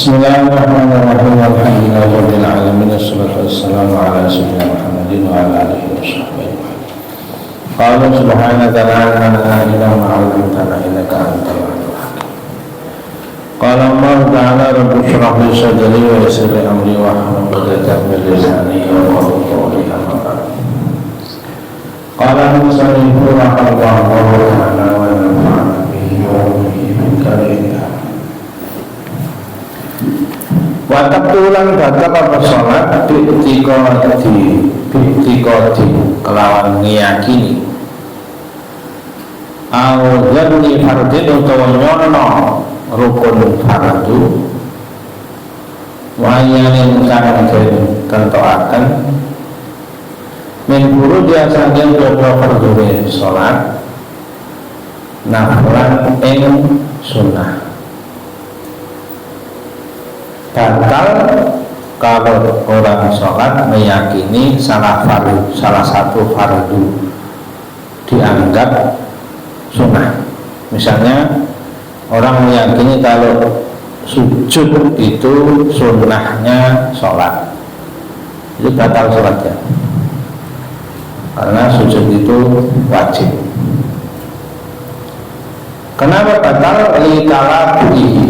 Bismillahirrahmanirrahim. Alhamdulillahirabbil alamin. Wassalatu wassalamu ala sayyidina Muhammadin wa ala alihi washabbihi. Qala subhanaka la ilaha illa anta 'allamtana innaka antal alimul hakim. Qala Allah ta'ala rabbi shrah li sadri wa yassir li amri wa hlul 'uqdatam min lisani yafqahu qawli. Qala al-musannifu rahimahullahu ta'ala wa nafa'ana bihi wa bihi min karimih. Watak tulang batal apa sholat Biktika di kelawan ngiyakini Awzani fardin utawa nyono rukun fardu Wayanin kang den tentoaken Min buru diasaken dodo fardune sholat Naflan ing sunnah batal kalau orang sholat meyakini salah satu fardu dianggap sunnah. Misalnya orang meyakini kalau sujud itu sunnahnya sholat, itu batal sholatnya karena sujud itu wajib. Kenapa batal?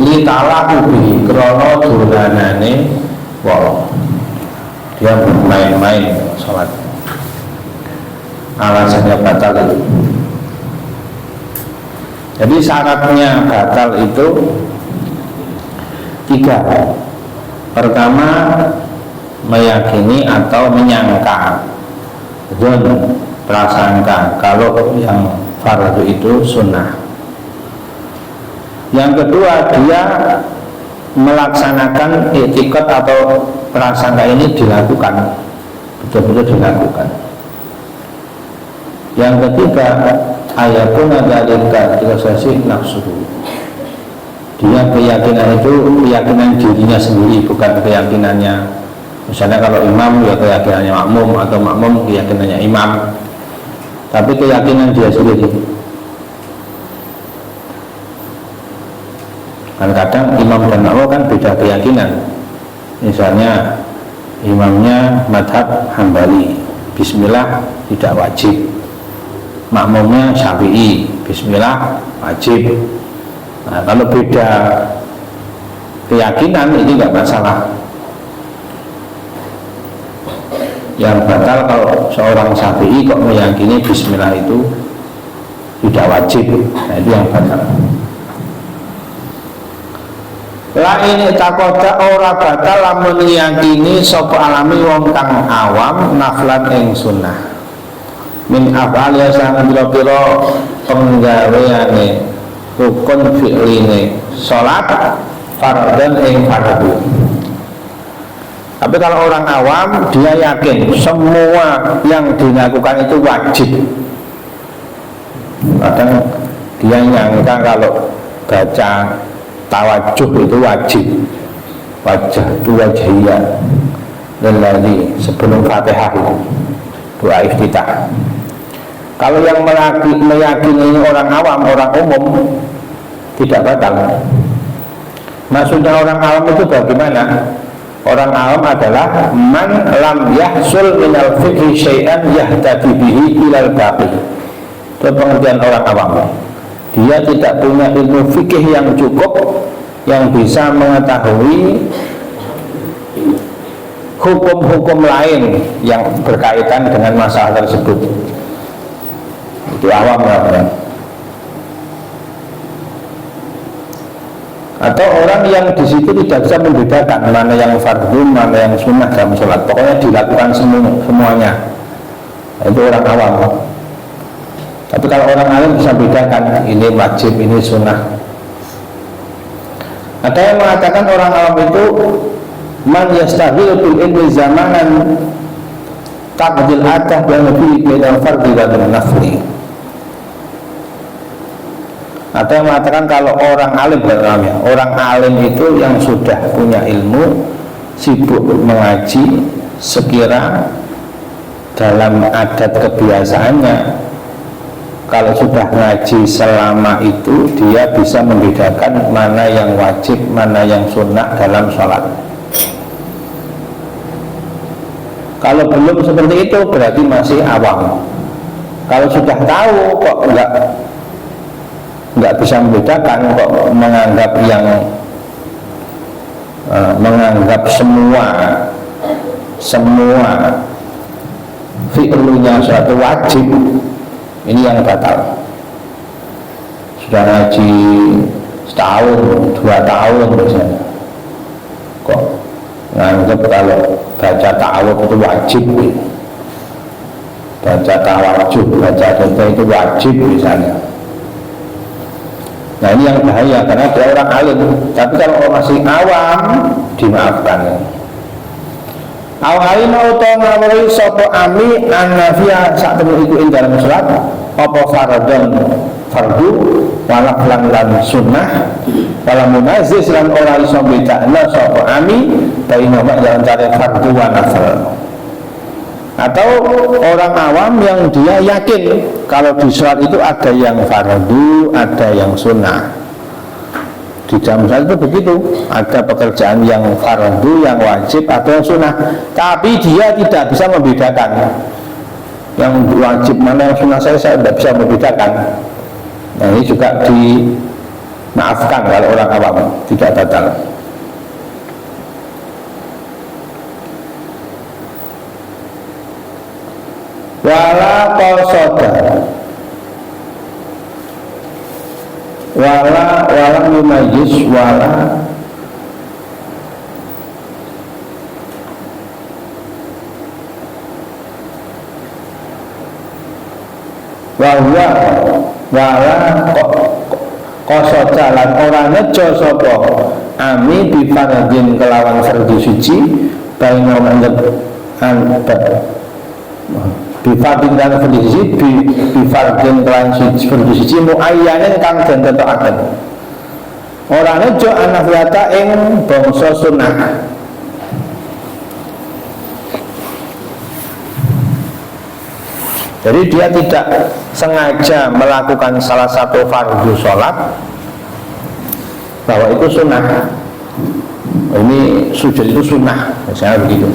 Litalakubihi krono dulanane wong. Dia bermain-main sholat. Alasannya batal itu. Jadi syaratnya batal itu 3. Pertama, meyakini atau menyangka, prasangka kalau yang fardu itu sunnah. Yang kedua, dia melaksanakan i'tiqad atau prasangka ini dilakukan, betul-betul dilakukan. Yang ketiga, ayatun dzalika tilsasi nafsuhu. Dia keyakinan itu keyakinan dirinya sendiri, bukan keyakinannya. Misalnya kalau imam ya keyakinannya makmum, atau makmum keyakinannya imam, tapi keyakinan dia sendiri. Kadang imam dan makmum kan beda keyakinan. Misalnya imamnya madhab Hambali, bismillah tidak wajib. Makmumnya Syafi'i, bismillah wajib. Nah, kalau beda keyakinan ini nggak masalah. Yang batal kalau seorang Syafi'i kok meyakini bismillah itu tidak wajib. Nah, itu yang batal. La ini takoda ora batal lamun yakini sapa alami wong kang awam naflan ing sunnah min af'al ya sang pira-pira penggaweane rukun fi'line salat fardhan ing fardu. Tapi kalau orang awam dia yakin semua yang dilakukan itu wajib. Kadang dia nyangka kalau baca tawajuh itu wajib, wajah itu wajahiyah dan lagi sebelum Fatihah itu doa iftitah. Kalau yang meyakini orang awam, orang umum tidak batal. Maksudnya orang awam itu bagaimana? Orang awam adalah man lam yahsul minal fiqhi syai'an yahtadi bihi ilal baqi. Itu pengertian orang awam. Dia tidak punya ilmu fikih yang cukup yang bisa mengetahui hukum-hukum lain yang berkaitan dengan masalah tersebut. Itu awam namanya. Atau orang yang di situ tidak bisa membedakan mana yang fardu, mana yang sunnah dalam sholat. Pokoknya dilakukan semuanya. Itu orang awam. Tapi kalau orang alim bisa bedakan ini wajib, ini sunnah. Ada yang mengatakan orang awam itu man yastaghil bil ilmi zamanan taqdil adah dan lebih beda fardhi dan nafli. Ada yang mengatakan kalau orang alim, orang alim itu yang sudah punya ilmu, sibuk mengaji, sekira dalam adat kebiasaannya kalau sudah ngaji selama itu dia bisa membedakan mana yang wajib, mana yang sunnah dalam sholat. Kalau belum seperti itu berarti masih awam. Kalau sudah tahu kok nggak bisa membedakan, kok menganggap semua fi'lunya suatu wajib, ini yang batal. Sudah ngaji setahun, 2 tahun misalnya, kok nganggap kalau baca ta'awud itu wajib, baca tawajuh, baca doa itu wajib misalnya. Nah ini yang bahaya, karena dia orang alim. Tapi kalau masih awam, dimaafkan. Awalina utawa ngawuri sapa ami an-nafiya sak temen iku ing dalem salat apa fardhon fardu wala lan sunnah wala munazziz lan ora iso bedakna sapa ami baina mak antara fardu wa nafil. Atau orang awam yang dia yakin kalau di sholat itu ada yang fardu, ada yang sunnah. Di dalam sholat itu begitu, ada pekerjaan yang fardu, yang wajib, atau yang sunnah. Tapi dia tidak bisa membedakan yang wajib mana yang sunnah, saya tidak bisa membedakan. Nah ini juga dimaafkan kalau orang awam, tidak batal. Wala qasada wala yumayyiz wala qasada lan ora nejo sapa ami bi fardhin kelawan fardhu suci baina bifardin dan fardisi bifardin kelan suci muayyanin kang den tetokaken ora nejo anafiyata ing bangsa sunnah. Jadi dia tidak sengaja melakukan salah satu fardu sholat bahwa itu sunnah, ini sujud itu sunnah misalnya begitu.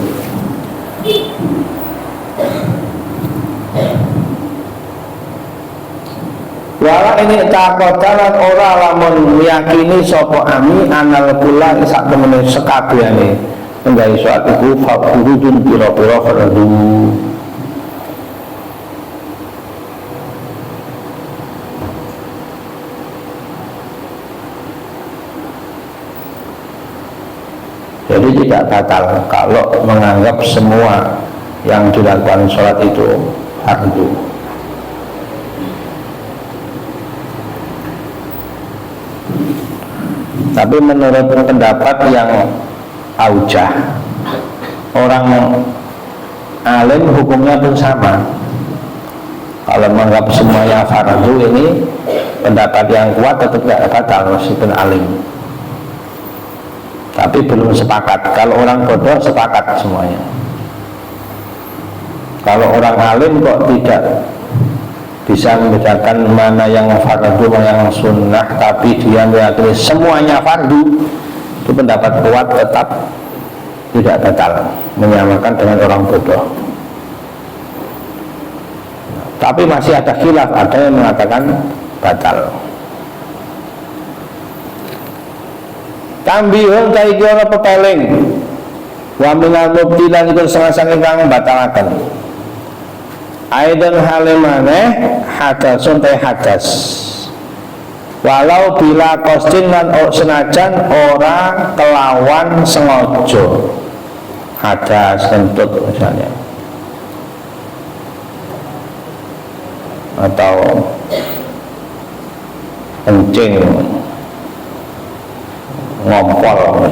Wala ini takodalan ora lamun meyakini sapa ami anal kula sak temene sekabehane nggawe salat iku fardun pira-pira fardu. Jadi tidak batal kalau menganggap semua yang dilakukan sholat itu fardu. Tapi menurut pendapat yang aujah, orang alim hukumnya pun sama. Kalau menganggap semuanya fardu, ini pendapat yang kuat tetap tidak batal meskipun alim. Tapi belum sepakat. Kalau orang bodoh sepakat semuanya. Kalau orang alim kok tidak bisa membedakan mana yang fardu, mana yang sunnah, tapi dia meyakini semuanya fardu, itu pendapat kuat tetap tidak batal, menyamakan dengan orang bodoh. Tapi masih ada khilaf, ada yang mengatakan batal. Tambihun taiki ana pepeling wa minal mubtilan itu sangat-sangat kang batalaken. Aidan halimane hadasun te hadas walau bila kostin lan senajan ora kelawan sengaja, hadas kentut misalnya, atau kencing, ngompol,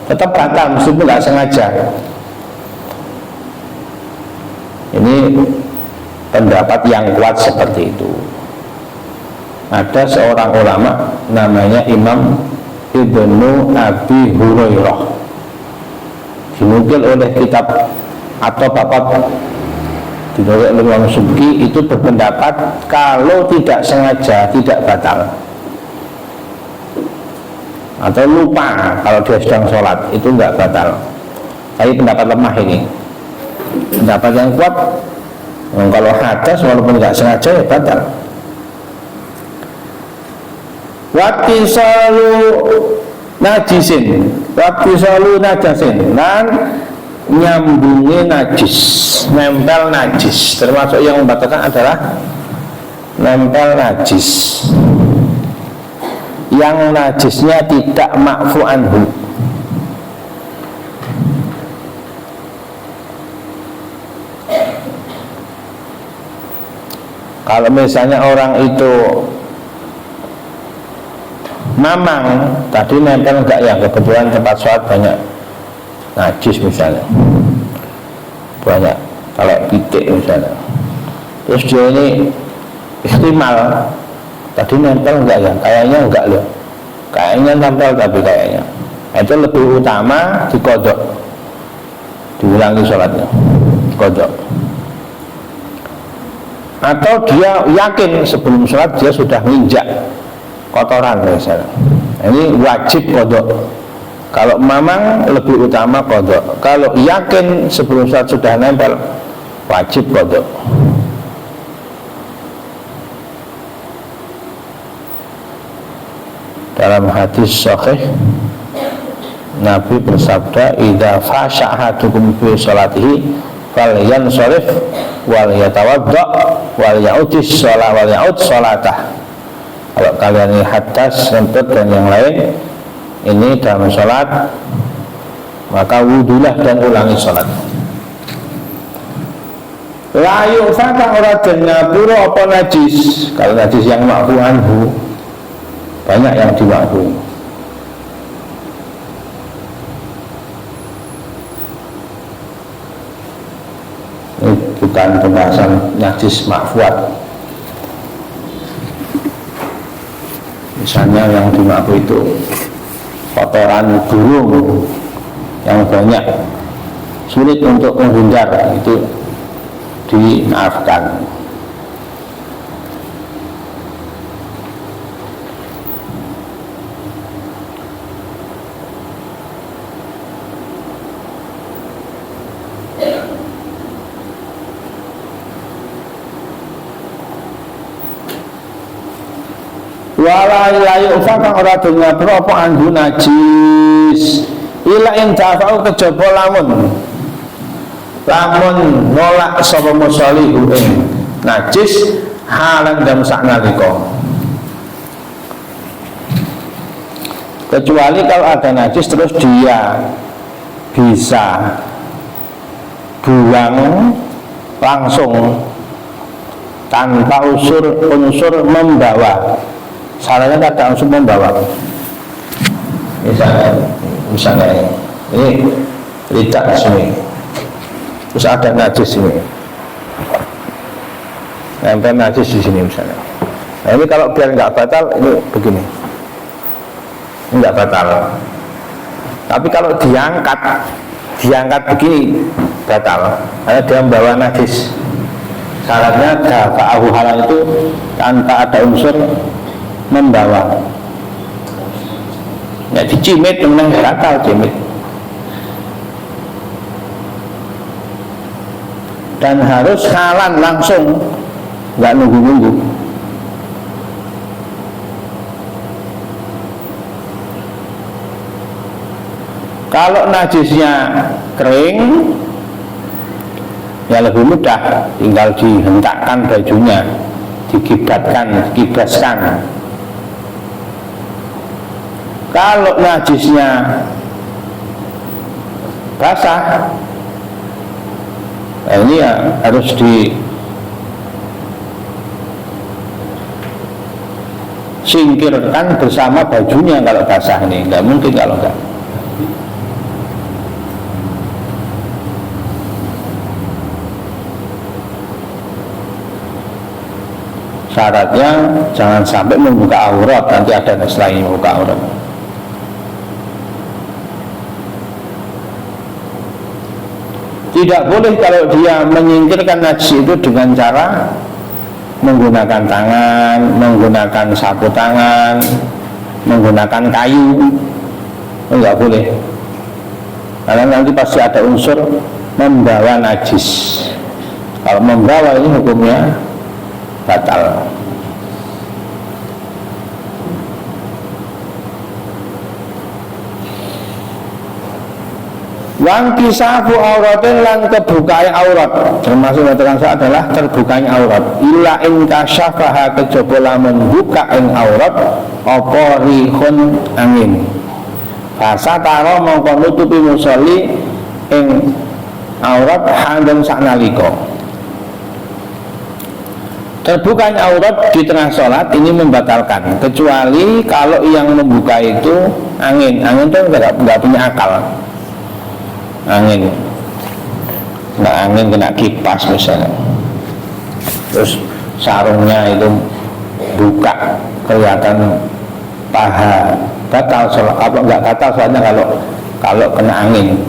tetap batal meskipun tidak sengaja. Ini pendapat yang kuat seperti itu. Ada seorang ulama namanya Imam Ibnu Abi Hurairah, dinukil oleh kitab atau bapak dinukil oleh Imam Subki itu berpendapat kalau tidak sengaja tidak batal, atau lupa kalau dia sedang sholat itu enggak batal. Tapi pendapat lemah ini. Pendapat yang kuat, kalau hadas walaupun enggak sengaja ya batal. Wattisalu najisin, wattisalu najasin, dan nyambungnya najis, nempel najis, termasuk yang membatalkan adalah nempel najis yang najisnya tidak ma'fu anhu. Kalau misalnya orang itu mamang, tadi nempel enggak ya, kebetulan tempat sholat banyak najis misalnya, banyak kalau pitik misalnya, terus dia ini ikhtimal, tadi nempel enggak ya, kayaknya enggak loh, kayaknya nempel tapi kayaknya, itu lebih utama dikodok, diulangi sholatnya, kodok. Atau dia yakin sebelum sholat dia sudah menginjak kotoran misalnya, ini wajib kodok. Kalau mamang lebih utama kodok. Kalau yakin sebelum sholat sudah nempel, wajib kodok. Dalam hadis sahih Nabi bersabda, "Idza fasha ahadukum fi sholatihi falyansharif wal yatawadda wal ya'udis shalah wal ya'ud shalatah." Kalau kalian ini hadas, kentut dan yang lain ini dalam sholat, maka wudulah dan ulangi sholat. Layu fakang ora den ngapura apa najis. Kalau najis yang ma'fu anhu, banyak yang dima'fu. Ini bukan pembahasan najis ma'fuat. Misalnya yang dima'fu itu kotoran burung yang banyak, sulit untuk menghindar, itu dimaafkan. Wala ilayu fakang ora dunya apa anggo najis ila in dafa'u kejaba lamun nolak sapa musolli ing najis halan dan saknalika, kecuali kalau ada najis terus dia bisa buang langsung tanpa unsur membawa. Salahnya ada unsur membawa. Misalnya ini lidah sini, terus ada najis ini, nempel najis di sini misalnya. Nah ini kalau biar nggak batal, ini begini, nggak batal. Tapi kalau diangkat begini batal, karena dia membawa najis. Syaratnya dafa'ahu halal itu tanpa ada unsur membawa. Ya dicimit menang batal cimit. Dan harus halan langsung, nggak nunggu-nunggu. Kalau najisnya kering, ya lebih mudah, tinggal dihentakkan bajunya, dikibaskan. Kalau najisnya basah, nah ini ya harus disingkirkan bersama bajunya kalau basah, ini nggak mungkin kalau enggak. Syaratnya jangan sampai membuka aurat, nanti ada selain membuka aurat. Tidak boleh kalau dia menyingkirkan najis itu dengan cara menggunakan tangan, menggunakan sapu tangan, menggunakan kayu. Enggak boleh, karena nanti pasti ada unsur membawa najis. Kalau membawa ini hukumnya batal. Wangki safu auratin lan kebukai aurat, termasuk katakan saya adalah terbukanya aurat. Illa in kasyafaha kejaba membuka ing aurat apa rihun angin. Fasa taro mongko nutupi musolli ing aurat handeng saknalika. Terbukanya aurat di tengah sholat ini membatalkan, kecuali kalau yang membuka itu angin. Angin itu enggak punya akal. Angin kena kipas misalnya, terus sarungnya itu buka kelihatan paha, batal sholat. Apa enggak batal sholatnya kalau kena angin.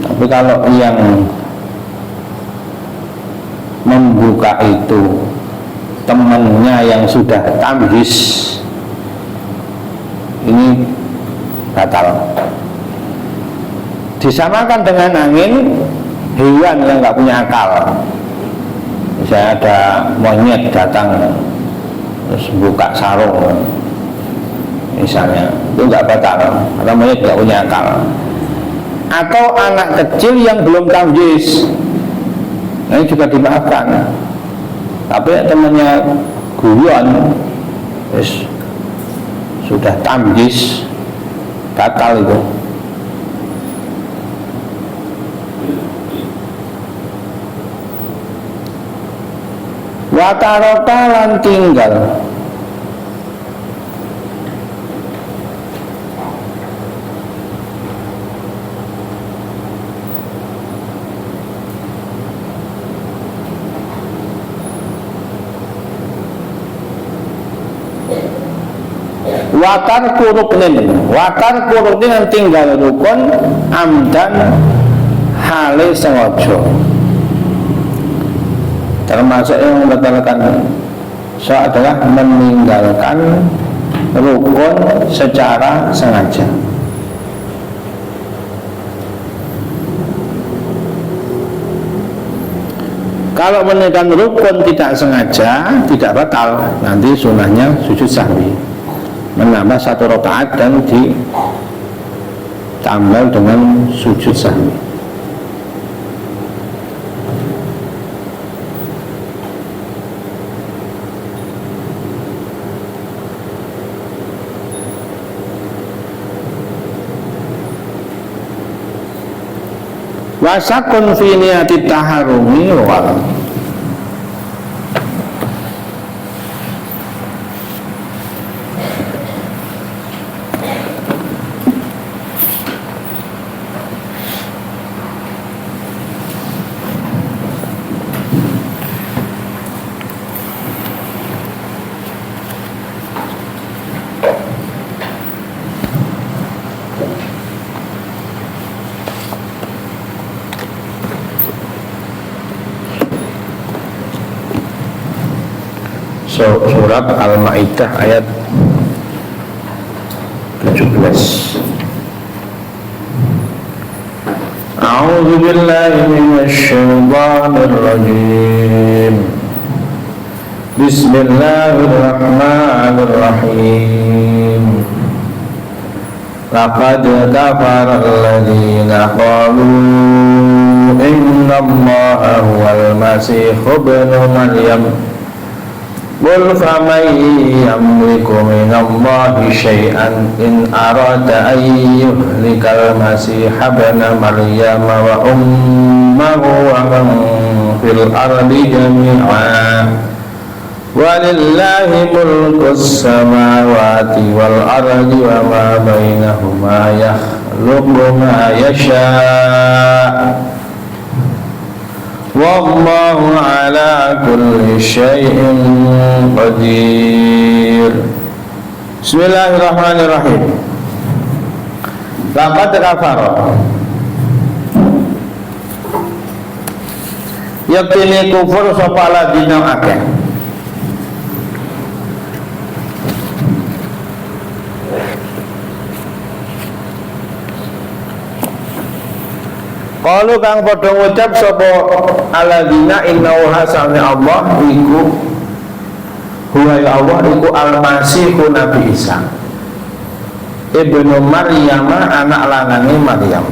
Tapi kalau yang membuka itu temannya yang sudah tamyiz, ini batal. Disamakan dengan angin hewan yang nggak punya akal. Misalnya ada monyet datang terus buka sarung misalnya, itu nggak batal karena monyet nggak punya akal. Atau anak kecil yang belum tamyiz, ini juga dimaafkan. Tapi temannya guyon terus sudah tamyiz, batal itu. Watarota lan tinggal. Wakar kuruknin yang tinggal rukun amdan hale sengaja, termasuk yang membatalkan so adalah meninggalkan rukun secara sengaja. Kalau meninggalkan rukun tidak sengaja tidak batal, nanti sunahnya sujud sahwi, menambah 1 rakaat dan ditambah dengan sujud sahwi. Wasakun fi niyati taharumi wal surat Al-Maidah ayat 17. A'udzu billahi minasy syaithanir rajim. Bismillahirrahmanirrahim. Laqad kafara alladziina qalu innallaha huwal masiihu ibnu maryam. Qul faman yamliku minallahi syai'an in arada an yuhlikal masiha ibna maryam wa ummahu wa man fil ardi jami'a walillahi mulkus samawati wal ardi wa ma bainahuma yakhluqu ma yasha' wallahu ala kulli syai'in qadir. Bismillahirrahmanirrahim. Laqad kafara yaktine kufur sapa ladina akeh. Kalau kang padha ngucap sapa aladina innahu hasane Allah iku huwa ya Allah iku al-masih Nabi Isa ibnu Maryam anak lanange Maryam.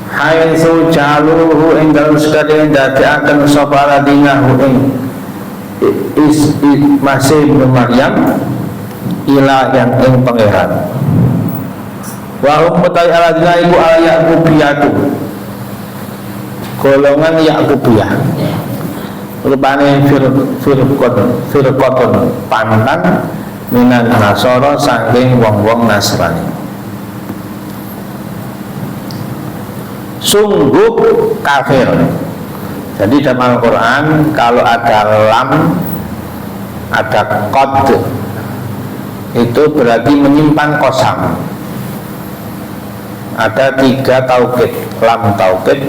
Haitsu jaluhu ing dalem sekalian dadekaken sapa aladina ing masih ibnu Maryam ila yang ing pangeran. Wa hum mutai aladina iku al-Yaqubiyatu golongan Yaqubiyah rupane firqotun pantan minan nasara saking wong-wong Nasrani. Sungguh kafir. Jadi dalam Al-Quran kalau ada lam, ada qad, itu berarti menyimpan kosam. Ada 3 taukid, lam taukid,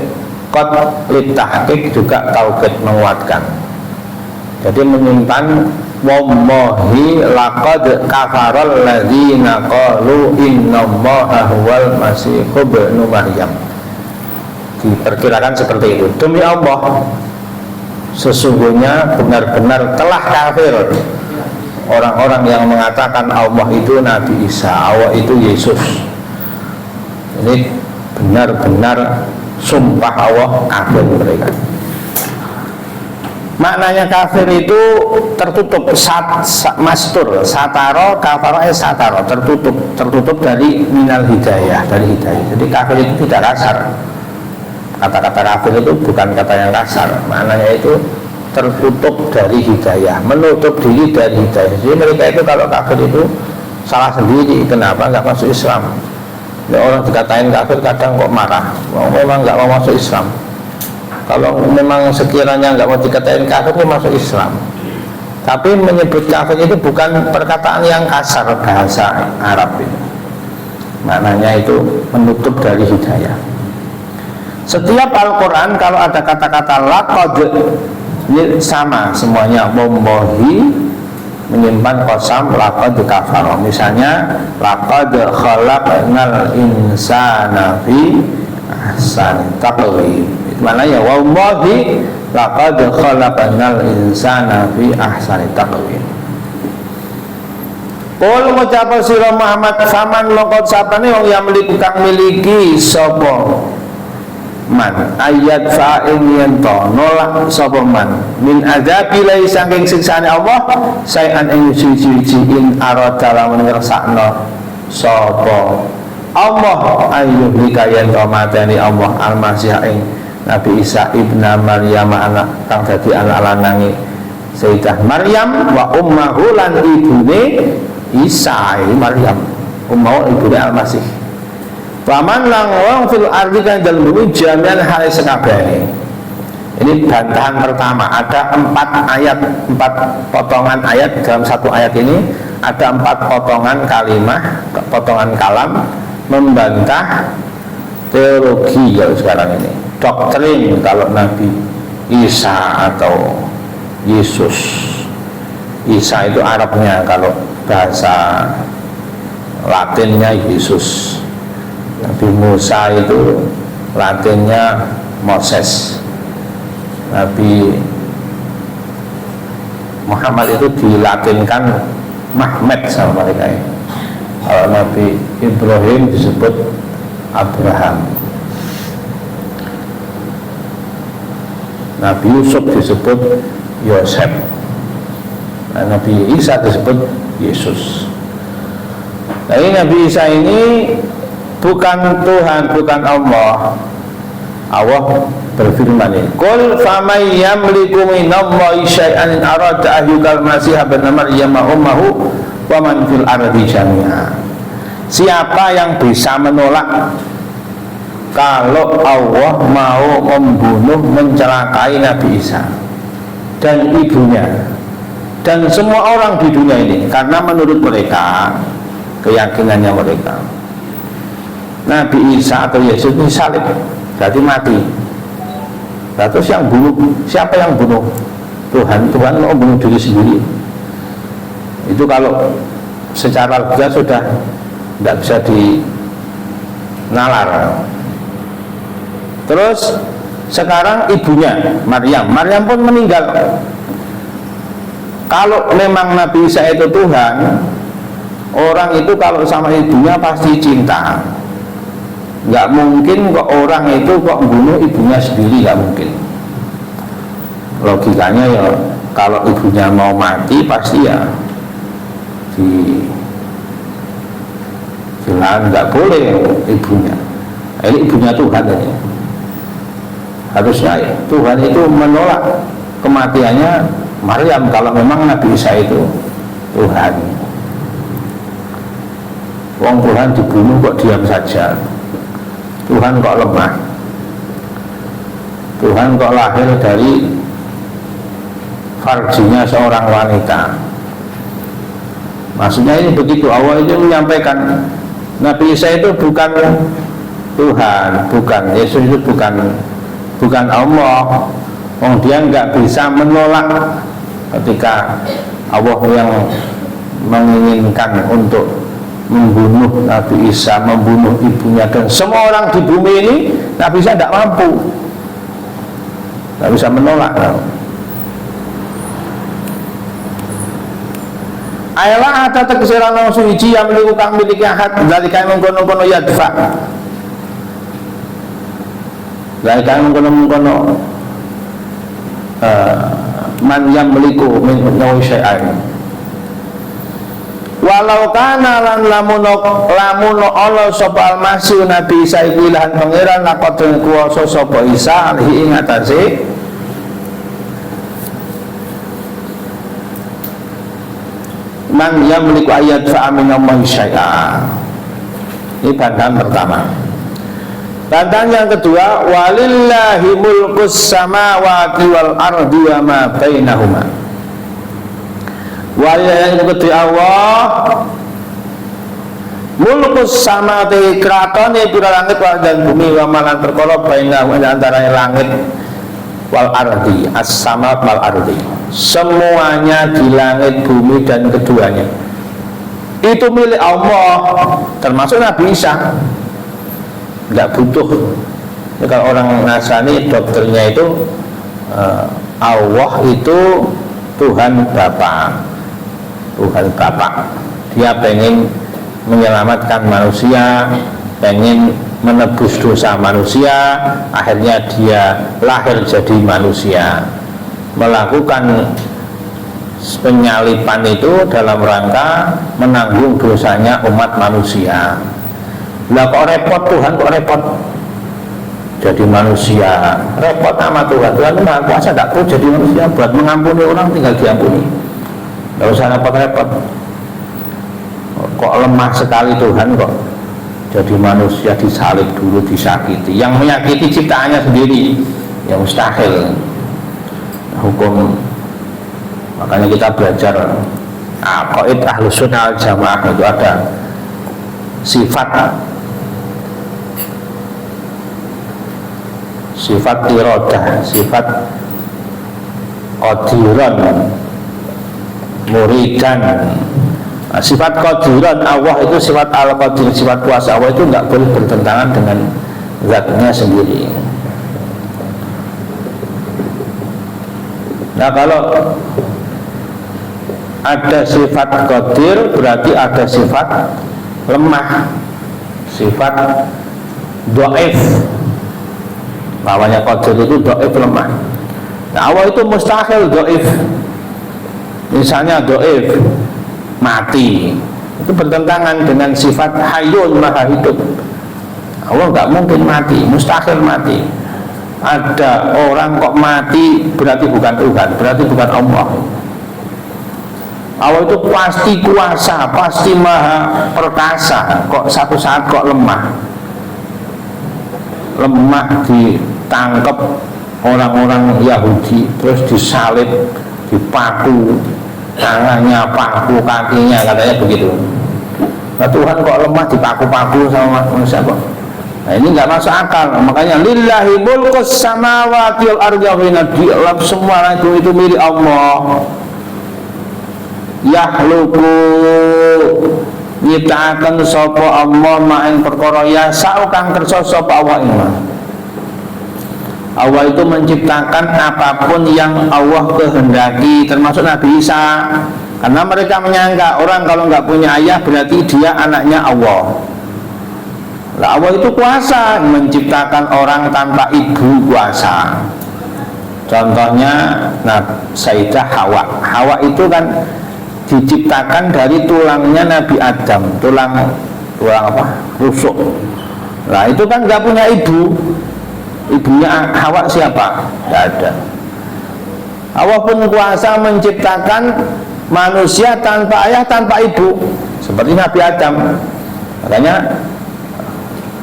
qad litahqiq juga taukid menguatkan. Jadi menyimpan wallahi laqad kafaral ladzina qalu innallaha huwal masih ibnu Maryam. Diperkirakan seperti itu. Demi Allah, sesungguhnya benar-benar telah kafir orang-orang yang mengatakan Allah itu Nabi Isa, Allah itu Yesus. Ini benar-benar sumpah Allah kafir mereka. Maknanya kafir itu tertutup, mastur, sataro, kafaro sataro, tertutup dari minal hidayah, dari hidayah. Jadi kafir itu tidak kasar. Kata-kata kafir itu bukan kata yang kasar, maknanya itu tertutup dari hidayah, menutup diri dari hidayah. Jadi mereka itu kalau kafir itu salah sendiri. Kenapa nggak masuk Islam? Ya, orang dikatain kafir kadang kok marah, memang nggak mau masuk Islam. Kalau memang sekiranya nggak mau dikatain kafir, dia masuk Islam. Tapi menyebut kafir itu bukan perkataan yang kasar, bahasa Arab itu. Maknanya itu menutup dari hidayah. Setiap Al-Quran kalau ada kata-kata laqad, ini sama semuanya. Wallahi menyimpan kosam laqad kafara. Misalnya laqad khalaqnal insana fi ahsani taqwim. Itu maknanya wallahi laqad khalaqnal insana fi ahsani taqwim. Qul ngucap sira Muhammad faman mongko sapane wong yang miliki sapa man ayat fa'in yanto nolak sapa man min adzabilai saking siksane Allah sayan ing suci-suci arada lamun ngersakno sapa Allah ayyuh likayanto mateni Allah al-masih ing Nabi Isa ibnu Maryam anak kang dadi anak lanange Sayyidah Maryam wa ummahu lan ibune Isa Maryam ummahu ibune al-Masih. Paman lang wong fil ardi kang dalem bumi jami'an hale sekabehane. Ini bantahan pertama. Ada 4 ayat, 4 potongan ayat dalam satu ayat ini. Ada 4 potongan kalimah, potongan kalam membantah teologi ya sekarang ini. Doktrin kalau Nabi Isa atau Yesus. Isa itu Arabnya, kalau bahasa Latinnya Yesus. Nabi Musa itu Latinnya Moses. Nabi Muhammad itu dilatinkan Mahmed sama mereka ya. Kalau Nabi Ibrahim disebut Abraham, Nabi Yusuf disebut Yosef, Nabi Isa disebut Yesus. Nah, ini Nabi Isa ini bukan Tuhan, bukan Allah. Allah berfirman ini, qul faman yamliku minallahi syai'an in arada ayyukal masih ibn Maryam ummuhu wa man fil ardi jami'a. Siapa yang bisa menolak kalau Allah mau membunuh, mencelakai Nabi Isa dan ibunya dan semua orang di dunia ini, karena menurut mereka, keyakinannya mereka, Nabi Isa atau Yesus ini salib, berarti mati. Nah, terus yang bunuh, siapa yang bunuh? Tuhan. Tuhan mau bunuh diri sendiri. Itu kalau secara logika sudah tidak bisa dinalar. Terus sekarang ibunya Maryam pun meninggal. Kalau memang Nabi Isa itu Tuhan, orang itu kalau sama ibunya pasti cinta. Nggak mungkin kok orang itu kok bunuh ibunya sendiri, nggak mungkin. Logikanya ya kalau ibunya mau mati pasti ya bilang nggak boleh ibunya. Ini ibunya Tuhan ini. Harusnya Tuhan itu menolak kematiannya Maryam kalau memang Nabi Isa itu Tuhan. Wong Tuhan dibunuh kok diam saja. Tuhan kok lemah. Tuhan kok lahir dari farjinya seorang wanita. Maksudnya ini begitu. Allah itu menyampaikan Nabi Isa itu bukan Tuhan, bukan Yesus itu bukan Allah. Dia nggak bisa menolak ketika Allah yang menginginkan untuk membunuh Nabi Isa, membunuh ibunya dan semua orang di bumi ini. Nabi Isa tidak mampu, nggak bisa menolak. Ayalah ada tegesiran nang suci yang miliku kang miliki ahad dari kaya mengkono-kono yadfa, dari kaya mengkono-kono man yang meliku min nawi syai'an. Walau kana lan lamun Allah sapa almasih Nabi Isa iku ilahan pangeran lakot kuwasa sapa Isa alhi ing atase man yang meliku ayat fa'amin nawi syai'an. Ini bantahan pertama. Bantahan yang kedua, walillahi mulkus samawati wal ardi wa ma bainahuma. Walillahi yang kedua Allah mulkus samawati kratone pira langit wal dan bumi wa malan perkara bainahuma antara langit wal ardi, as-samawat wal ardi. Semuanya di langit bumi dan keduanya itu milik Allah, termasuk Nabi Isa. Nggak butuh. Ya, kalau orang Nasrani dokternya itu Allah itu Tuhan Bapa, Tuhan Bapa. Dia pengen menyelamatkan manusia, pengen menebus dosa manusia, akhirnya dia lahir jadi manusia, melakukan penyalipan itu dalam rangka menanggung dosanya umat manusia. Lah kok repot Tuhan, kok repot jadi manusia, repot sama Tuhan. Tuhan itu Maha Kuasa, tidak perlu jadi manusia, buat mengampuni orang tinggal diampuni, tidak usah repot-repot. Kok lemah sekali Tuhan kok jadi manusia, disalib dulu, disakiti, yang menyakiti ciptaannya sendiri, yang mustahil hukum. Makanya kita belajar aqaid Ahlus Sunnah wal Jamaah itu ada sifat iradah, sifat qadiran, muridan. Sifat qadiran Allah itu sifat al-qadir, sifat kuasa Allah itu tidak boleh bertentangan dengan zatnya sendiri. Nah, kalau ada sifat qadir berarti ada sifat lemah, sifat dhaif. Lawannya qadir itu dhaif, lemah. Nah, Allah itu mustahil dhaif. Misalnya dhaif, mati, itu bertentangan dengan sifat hayyun, maha hidup. Allah nggak mungkin mati, mustahil mati. Ada orang kok mati berarti bukan Tuhan, berarti bukan Allah. Allah itu pasti kuasa, pasti maha perkasa. Kok satu saat kok lemah ditangkap orang-orang Yahudi, terus disalib, dipaku tangannya, paku kakinya, katanya begitu. Nah, Tuhan kok lemah dipaku-paku sama manusia kok. Nah, ini nggak masuk akal. Makanya lillahi mulkus samawati wal ardi wa di alam semua itu milik Allah. Yahluku nyiptakan sapa Allah maing perkara ya sa'u kang kersa sapa Allah iman. Allah itu menciptakan apapun yang Allah kehendaki, termasuk Nabi Isa. Karena mereka menyangka orang kalau nggak punya ayah berarti dia anaknya Allah. Nah, Allah itu kuasa menciptakan orang tanpa ibu, kuasa. Contohnya Sayyidah Hawa. Hawa itu kan diciptakan dari tulangnya Nabi Adam, tulang apa? Rusuk. Nah, itu kan nggak punya ibu. Ibunya Hawa siapa? Nggak ada. Allah pun kuasa menciptakan manusia tanpa ayah, tanpa ibu, seperti Nabi Adam. Makanya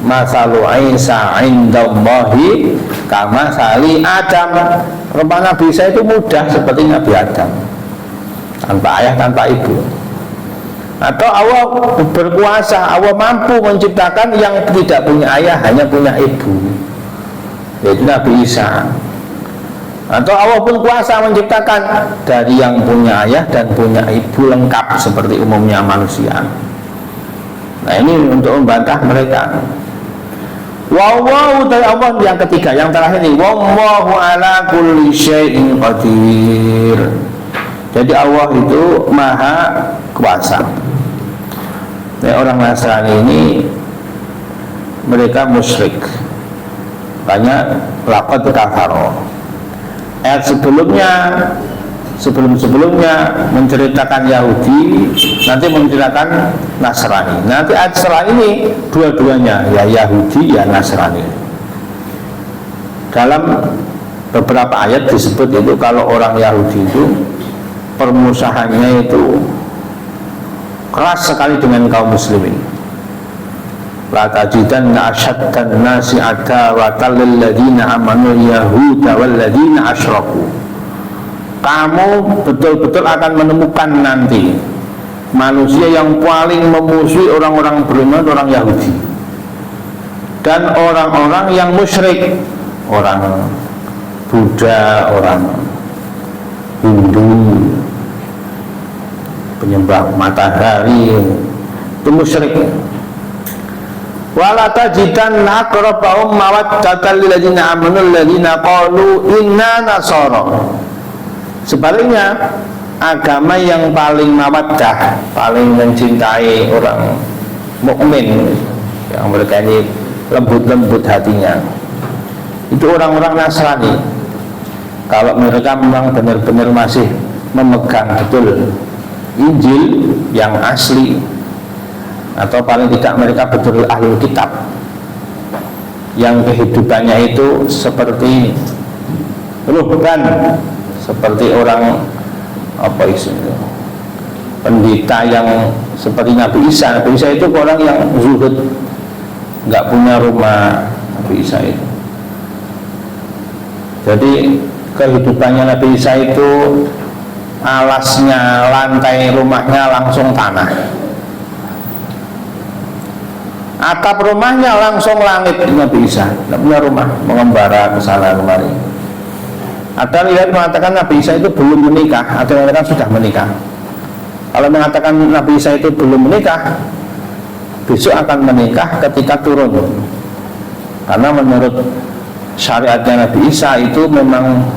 masalu Isa indallahi kama sali Adam. Rupa Nabi Isa itu mudah seperti Nabi Adam, tanpa ayah, tanpa ibu. Atau Allah berkuasa, Allah mampu menciptakan yang tidak punya ayah, hanya punya ibu, yaitu Nabi Isa. Atau Allah pun kuasa menciptakan dari yang punya ayah dan punya ibu lengkap seperti umumnya manusia. Nah, ini untuk membantah mereka. Wallahu ta'ala, Allah yang ketiga, yang terakhir ini, wallahu ala kulli syai'in qadir. Jadi Allah itu maha kuasa. Nah, orang Nasrani ini mereka musyrik, banyak laqad kafaro. Ayat sebelumnya menceritakan Yahudi, nanti menceritakan Nasrani. Nanti ayat setelah ini dua-duanya, ya Yahudi ya Nasrani. Dalam beberapa ayat disebut itu kalau orang Yahudi itu permusuhannya itu keras sekali dengan kaum muslimin. La tajidanna asyaddan nasi adawatan lil ladzina amanu yahuda wal ladzina asyraku. Kamu betul-betul akan menemukan nanti manusia yang paling memusuhi orang-orang beriman, orang Yahudi dan orang-orang yang musyrik, orang Buddha, orang Hindu, penyembah matahari, itu musyrik. Wala tajidanna aqrabahum mawaddatan lil ladzina amanu alladzina qalu inna nasara. Sebaliknya, agama yang paling mawaddah, paling mencintai orang mukmin, yang mereka ini lembut-lembut hatinya, itu orang-orang Nasrani. Kalau mereka memang benar-benar masih memegang betul Injil yang asli, atau paling tidak mereka betul ahlul kitab yang kehidupannya itu seperti ruhban, seperti orang apa itu pendeta yang seperti Nabi Isa. Nabi Isa itu orang yang zuhud, nggak punya rumah. Nabi Isa itu, jadi kehidupannya Nabi Isa itu alasnya, lantai rumahnya langsung tanah, atap rumahnya langsung langit. Nabi Isa tidak punya rumah, mengembara ke sana kemari. Ada lihat mengatakan Nabi Isa itu belum menikah, atau mengatakan sudah menikah. Kalau mengatakan Nabi Isa itu belum menikah, besok akan menikah ketika turun. Karena menurut syariatnya Nabi Isa itu memang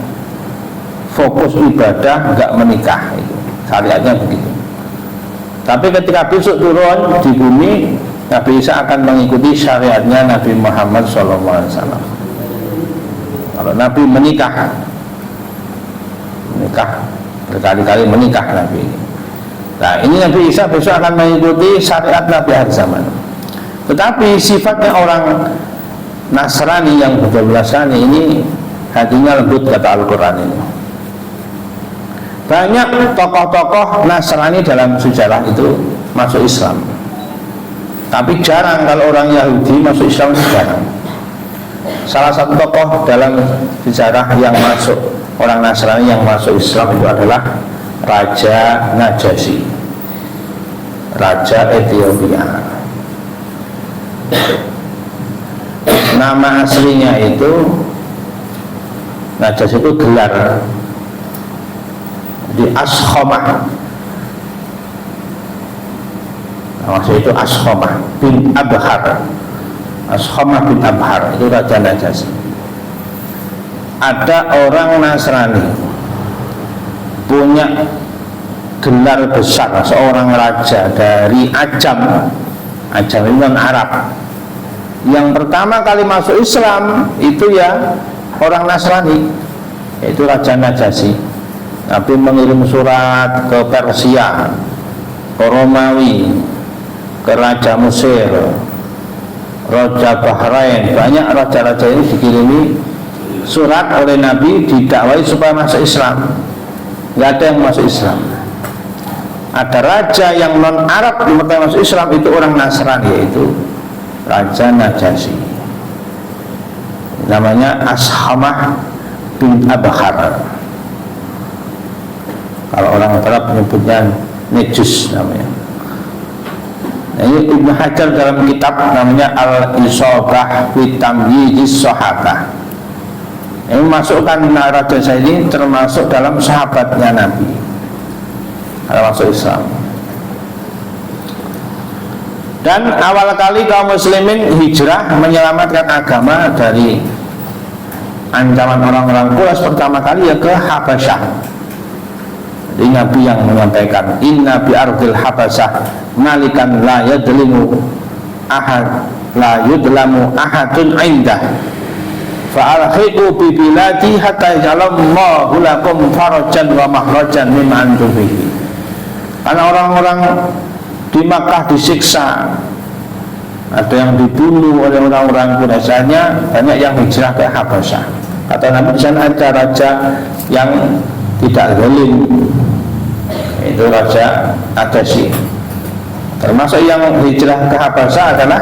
fokus ibadah, nggak menikah, itu syariatnya begitu. Tapi ketika besok turun di bumi, Nabi Isa akan mengikuti syariatnya Nabi Muhammad SAW. Kalau Nabi menikah berkali-kali menikah Nabi. Nah, ini Nabi Isa besok akan mengikuti syariat Nabi akhir zaman. Tetapi sifatnya orang Nasrani yang betul Nasrani ini hatinya lembut, kata Al-Quran ini. Banyak tokoh-tokoh Nasrani dalam sejarah itu masuk Islam, tapi jarang kalau orang Yahudi masuk Islam, jarang. Salah satu tokoh dalam sejarah yang masuk, orang Nasrani yang masuk Islam itu adalah Raja Najasyi. raja Ethiopia. Nama aslinya itu Najasyi itu gelar di Ashomah. Maksudnya itu Ashomah bin Abhar. Ashomah bin Abhar itu Raja Najasyi. Ada orang Nasrani punya gelar besar, seorang raja dari Ajam. Ajam itu non Arab. Yang pertama kali masuk Islam itu ya orang Nasrani, yaitu Raja Najasyi. Nabi mengirim surat ke Persia, ke Romawi, ke Raja Mesir, Raja Bahrain. Banyak raja-raja ini dikirimi surat oleh Nabi, didakwai supaya masuk Islam. Nggak ada yang masuk Islam. Ada raja yang non Arab yang pertama masuk Islam itu orang Nasrani, yaitu Raja Najasyi. Namanya Ashomah bin Abhar. Kalau orang Arab menyebutnya Nejus namanya. Nah, ini Ibnu Hajar dalam kitab namanya Al-Isobah fi Tamyiz Sahabah. Ini masukkan Raja ini termasuk dalam sahabatnya Nabi, masuk Islam. Dan awal kali kaum muslimin hijrah menyelamatkan agama dari ancaman orang-orang Quraisy pertama kali ya ke Habasyah. Jadi Nabi yang menyampaikan, inna bi ardil Habasyah malikan la yadlimu ahad, la yudlamu ahadun indah, fa'alhiqu bi biladi hatta ya'lamallahu lakum farajan wa mahrajan mimma antum fihi. Karena orang-orang di Makkah disiksa, ada yang dibunuh oleh orang-orang Quraisy, banyak yang hijrah ke Habasyah. Kata Nabi, di sana ada raja yang tidak zalim, itu Raja Najasyi. Termasuk yang hijrah ke Habasyah adalah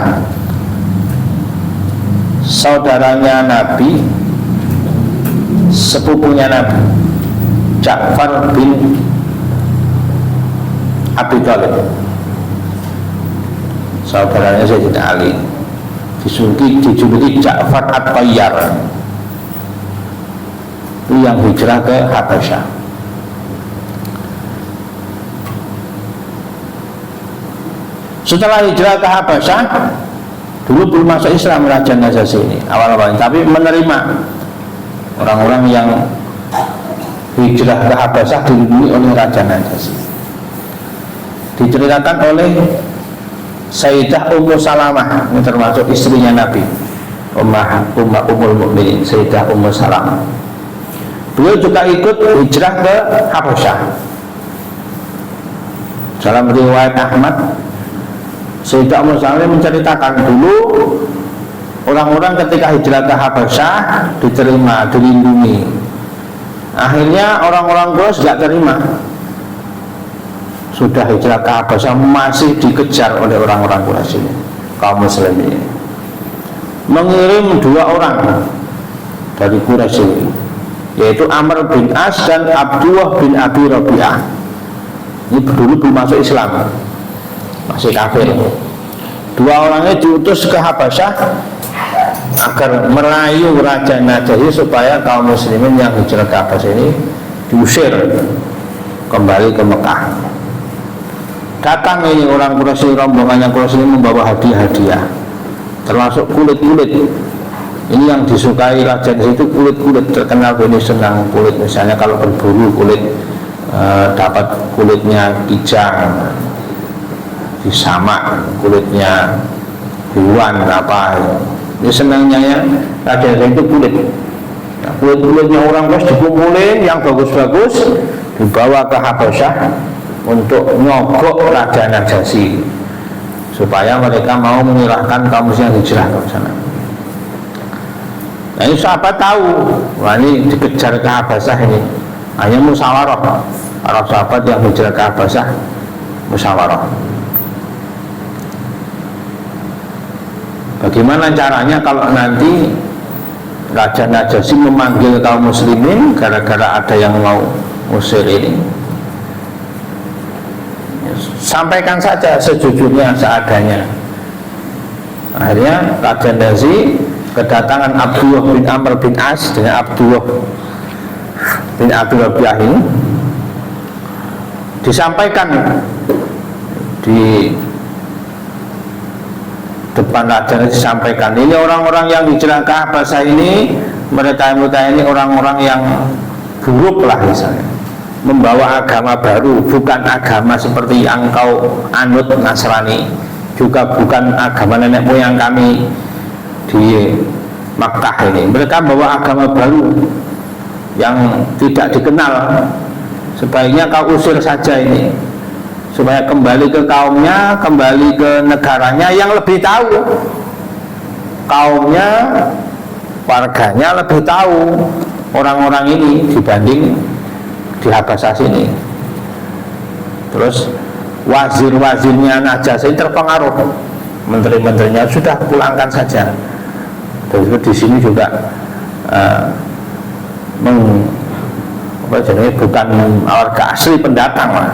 saudaranya Nabi, sepupunya Nabi, Ja'far bin Abi Thalib. Saudaranya Sayyidina Ali dijuluki Ja'far At-Tayyar, itu yang hijrah ke Habasyah. Setelah hijrah ke Habasyah, dulu belum masuk Islam Raja Najasyi ini awal-awalnya, tapi menerima orang-orang yang hijrah ke Habasyah dilindungi oleh Raja Najasyi. Diceritakan oleh Sayyidah Ummu Salamah, ini termasuk istrinya Nabi, Ummul Mukminin, Sayyidah Ummu Salamah. Beliau juga ikut hijrah ke Habasyah. Dalam riwayat Ahmad, Sayyidah Ummu Salamah menceritakan dulu orang-orang ketika hijrah ke Habasyah diterima, dilindungi. Akhirnya orang-orang Quraisy tidak terima. Sudah hijrah ke Habasyah masih dikejar oleh orang-orang Quraisy ini, kaum muslimin. Mengirim 2 orang dari Quraisy ini, yaitu Amr bin As dan Abdullah bin Abi Rabi'ah. Ini dulu belum masuk Islam, masih kafir. 2 orangnya diutus ke Habasyah agar merayu Raja Najasyi supaya kaum muslimin yang hijrah ke Habasyah ini diusir kembali ke Mekah. Datang ini orang Quraisy, rombongannya Quraisy ini membawa hadiah-hadiah, termasuk kulit-kulit. Ini yang disukai Raja itu, kulit-kulit. Terkenal ini senang kulit. Misalnya kalau berburu kulit, dapat kulitnya kijang, disamak kulitnya hewan apa. Ini senangnya ya Raja itu kulit. Nah, kulit-kulitnya orang Quraisy dikumpulin yang bagus-bagus, dibawa ke Habasyah untuk nyogok Raja Najasyi supaya mereka mau menyerahkan kaum yang hijrah ke sana. Nah, ini sahabat tahu, wah ini dikejar ke Habasyah ini. Hanya musyawarah, para sahabat yang hijrah ke Habasyah musyawarah. Bagaimana caranya kalau nanti Raja Najasyi memanggil kaum muslimin gara-gara ada yang mau usir ini? sampaikan saja sejujurnya seadanya. Akhirnya Raja Najasyi kedatangan Abdullah bin Amr bin As dengan Abdullah bin Abi Rabi'ah ini, disampaikan di depan raja, disampaikan ini orang-orang yang di Jelangkah Habasah ini, mereka ini orang-orang yang buruk lah misalnya, membawa agama baru, bukan agama seperti yang kau anut Nasrani, juga bukan agama nenek moyang kami di Makkah ini. Mereka membawa agama baru yang tidak dikenal. Sebaiknya kau usir saja ini, supaya kembali ke kaumnya, kembali ke negaranya yang lebih tahu. Kaumnya, warganya lebih tahu orang-orang ini dibanding di Habasah sini. Terus wazir-wazirnya Najasyi terpengaruh, menteri-menterinya sudah pulangkan saja. Terus di sini juga bukan warga asli, pendatang lah.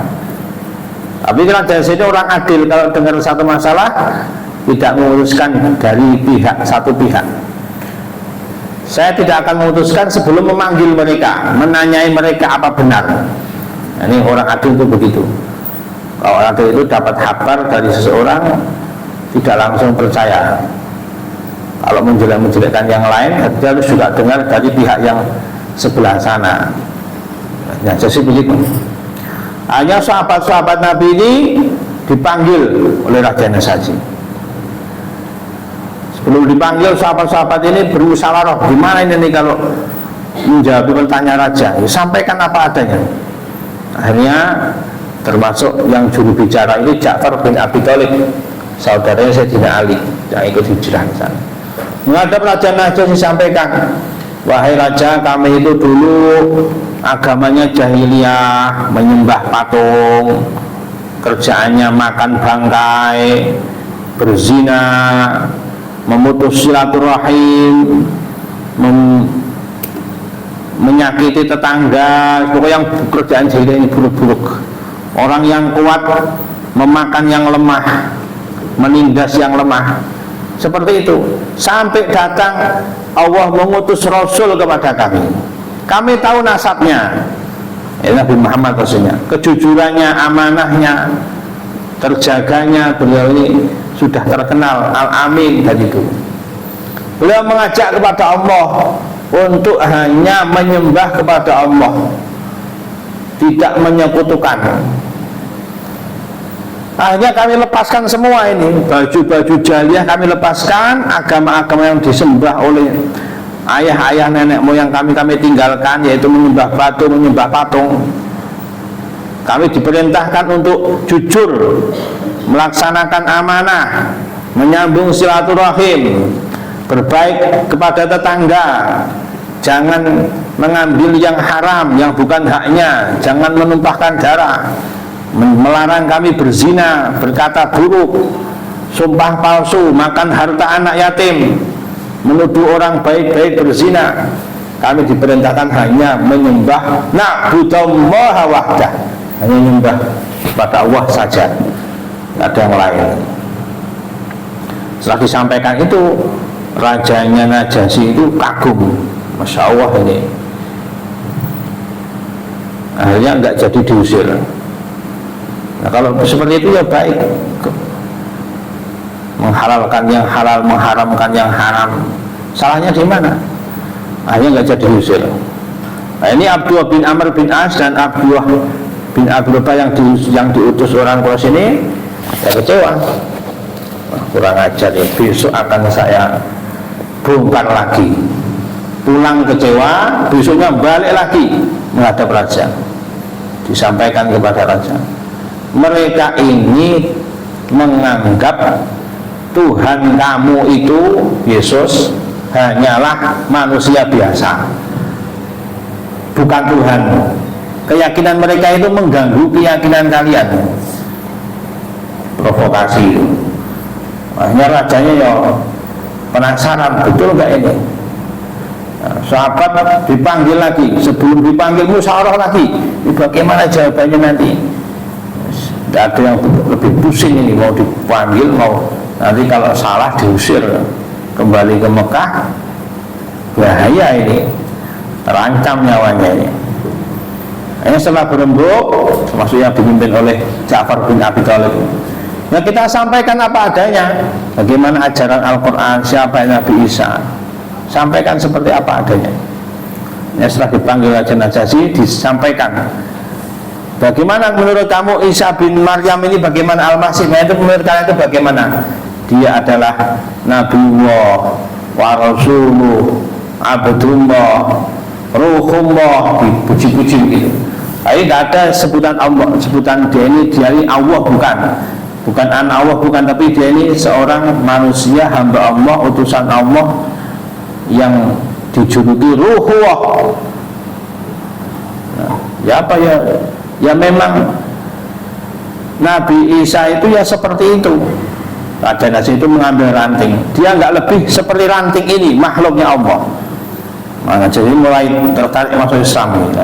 Tapi Najasyi ini orang adil, kalau dengar satu masalah tidak menguruskan dari satu pihak. Saya tidak akan memutuskan sebelum memanggil mereka, menanyai mereka apa benar. Ini orang adil itu begitu. Kalau orang adil itu dapat kabar dari seseorang, tidak langsung percaya. Kalau menjelek-menjelekkan yang lain, dia harus juga dengar dari pihak yang sebelah sana. Najasyi begitu. Hanya sahabat-sahabat Nabi ini dipanggil oleh Raja Najasyi. Sebelum dipanggil, sahabat-sahabat ini bermusyawarah, gimana ini kalau menjawab pertanyaan raja, ya, sampaikan apa adanya. Akhirnya termasuk yang juru bicara ini Ja'far bin Abi Thalib, saudaranya Sayyidina Ali yang ikut hijrah ke sana. Menghadap Raja Najasyi disampaikan, wahai raja, kami itu dulu agamanya jahiliyah, menyembah patung, kerjaannya makan bangkai, berzina, memutus silaturahim, menyakiti tetangga, pokoknya yang kerjaan jahiliyah ini buruk-buruk. Orang yang kuat memakan yang lemah, menindas yang lemah, seperti itu. Sampai datang Allah mengutus Rasul kepada kami. Kami tahu nasabnya, Nabi Muhammad maksudnya, kejujurannya, amanahnya, terjaganya. Beliau ini sudah terkenal Al-Amin tadi itu. Beliau mengajak kepada Allah untuk hanya menyembah kepada Allah, tidak menyekutukan. Akhirnya kami lepaskan semua ini, baju-baju jahiliyah kami lepaskan, agama-agama yang disembah oleh ayah-ayah nenek moyang kami tinggalkan, yaitu menyembah batu, menyembah patung. Kami diperintahkan untuk jujur, melaksanakan amanah, menyambung silaturahim, berbaik kepada tetangga, jangan mengambil yang haram, yang bukan haknya, jangan menumpahkan darah, melarang kami berzina, berkata buruk, sumpah palsu, makan harta anak yatim, menuduh orang baik-baik berzina. Kami diperintahkan hanya menyembah na'budallaha wahdah, hanya menyembah pada Allah saja, tidak ada yang lain. Setelah disampaikan itu, rajanya Najasyi itu kagum, Masya Allah ini. Akhirnya nggak jadi diusir. Nah, kalau seperti itu ya baik, menghalalkan yang halal, mengharamkan yang haram. Salahnya di mana? Akhirnya nggak jadi diusir. Nah, ini Abdullah bin Amr bin As dan Abdullah bin Abi Rabi'ah yang diutus orang Quraisy ini, saya kecewa. Kurang ajar ya, besok akan saya bongkar lagi. Pulang kecewa, besoknya balik lagi menghadap raja, disampaikan kepada raja, mereka ini menganggap Tuhan kamu itu Yesus hanyalah manusia biasa, bukan Tuhan. Keyakinan mereka itu mengganggu keyakinan kalian. Provokasi. Akhirnya rajanya ya penasaran, betul nggak ini? Nah, sahabat dipanggil lagi, sebelum dipanggil musyawarah lagi, bagaimana jawabannya nanti? Tidak ada yang lebih pusing ini, mau dipanggil, mau nanti kalau salah diusir kembali ke Mekah, bahaya ini, terancam nyawanya ini. Ini setelah berembuk, termasuk yang dipimpin oleh Ja'far bin Abi Thalib. Nah, kita sampaikan apa adanya, bagaimana ajaran Al-Quran, siapa Nabi Isa, sampaikan seperti apa adanya. Ya, setelah dipanggil Raja Najasyi, disampaikan bagaimana menurut kamu Isa bin Maryam ini, bagaimana Al-Masih, nah itu menurut kalian itu bagaimana? Dia adalah Nabiullah wa Rasuluh Abdullah Ruhullah, puji-puji gitu. Tapi tidak ada sebutan Allah, sebutan dia ini Allah, bukan anak Allah, bukan, tapi dia ini seorang manusia, hamba Allah, utusan Allah yang dijuluki Ruhullah. Nah, ya apa ya? Ya memang Nabi Isa itu ya seperti itu. Raja Najasyi itu mengambil ranting, dia nggak lebih seperti ranting ini, makhluknya Allah. Maka jadi mulai tertarik masuk Islam ini.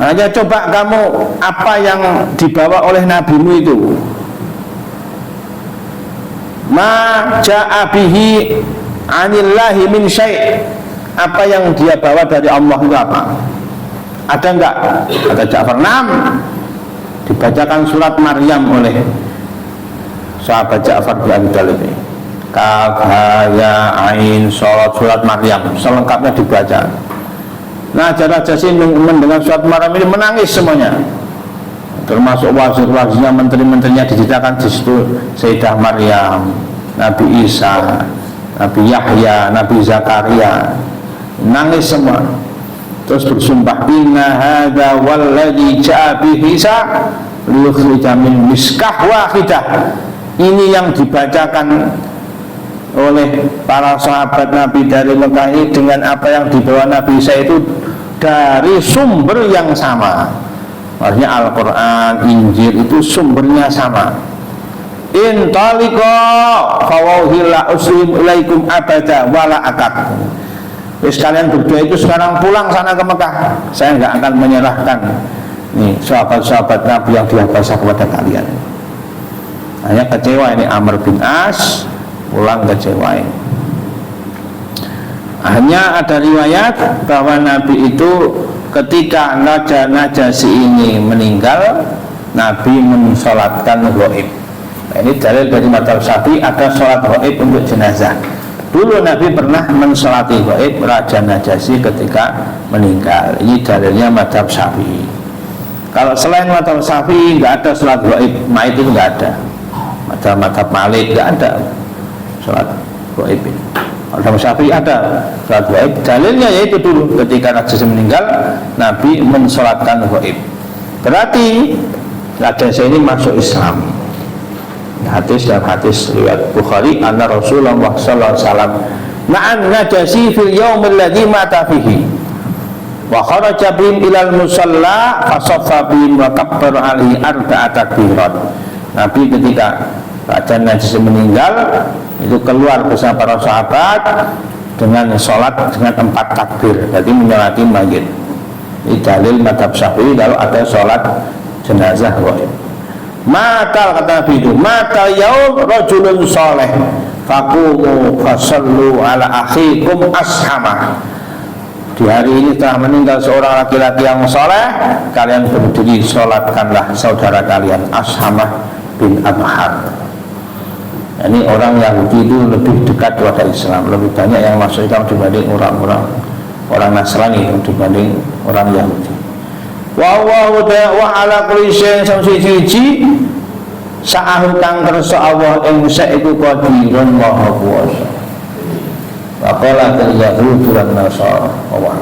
Hanya coba kamu apa yang dibawa oleh nabimu itu, ma ja'a bihi anillahi min syai', apa yang dia bawa dari Allah itu apa? Ada enggak? Kata Ja'far, "Nam." Dibacakan surat Maryam oleh sahabat Ja'far bin Abi Thalib. Kaf ha ya ain surat Maryam selengkapnya dibaca. Nah, Raja Najasyi mendengar surat Maryam ini menangis semuanya, termasuk wazir-wazirnya, menteri-menterinya, diceritakan di situ Sayyidah Maryam, Nabi Isa, Nabi Yahya, Nabi Zakaria, nangis semua. Terus bersumpah, inna hadza walladzi ja'a bihi Isa liyukhrija min miskah wahidah. Ini yang dibacakan oleh para sahabat Nabi dari Mekah ini dengan apa yang dibawa Nabi Isa itu dari sumber yang sama. Artinya Al-Quran, Injil itu sumbernya sama. In taliqa fawauhila uslim ilaikum abada wala akad. Kalian berdua itu sekarang pulang sana ke Mekah, saya nggak akan menyerahkan nih sahabat-sahabat Nabi yang dihabasa kepada kalian. Hanya kecewa ini Amr bin As, pulang kecewa ini. Hanya ada riwayat bahwa Nabi itu ketika Raja Najasyi ini meninggal, Nabi mensolatkan ghaib. Nah, ini dalil dari madzhab Syafi'i, ada sholat ghaib untuk jenazah. Dulu Nabi pernah mensolati ghaib Raja Najasyi ketika meninggal. Ini dalilnya madzhab Syafi'i. Kalau selain madzhab Syafi'i nggak ada sholat ghaib, mayit itu nggak ada. Madzhab Malik nggak ada sholat ghaib ini. Kalau Syafi'i ada sholat ghaib. Dalilnya yaitu dulu ketika Najasyi meninggal, Nabi mensolatkan ghaib. Berarti Najasyi ini masuk Islam. Hadis dan hadis riwayat Bukhari, anna Rasulullah sallallahu alaihi wasallam ma'an Najasyi fil yaum alladzi mata fihi wa kharaja bihim ilal musalla fa shaffa bihim wa kabbara alaihi arba'a takbirat. Nabi ketika Raja Najasyi meninggal itu keluar bersama para sahabat dengan sholat dengan 4 takbir, jadi menyolati mayit. Ini dalil madzhab Syafi'i kalau ada sholat jenazah ghaib. Matal, kata Nabi itu, matal yaum rajulun soleh faqumu fasallu ala akhikum ashamah. Di hari ini telah meninggal seorang laki-laki yang soleh, kalian berdiri sholatkanlah saudara kalian Ashamah bin Abhar. Ini orang Yahudi itu lebih dekat kepada Islam, lebih banyak yang masuk Islam dibanding orang Nasrani dibanding orang Yahudi. Wa ala kulli syai'in samsuci sa'ahu kang kersa Allah ing sa'iku qadirun maha kuwasa. Wa qala al-yahud lan nasara wa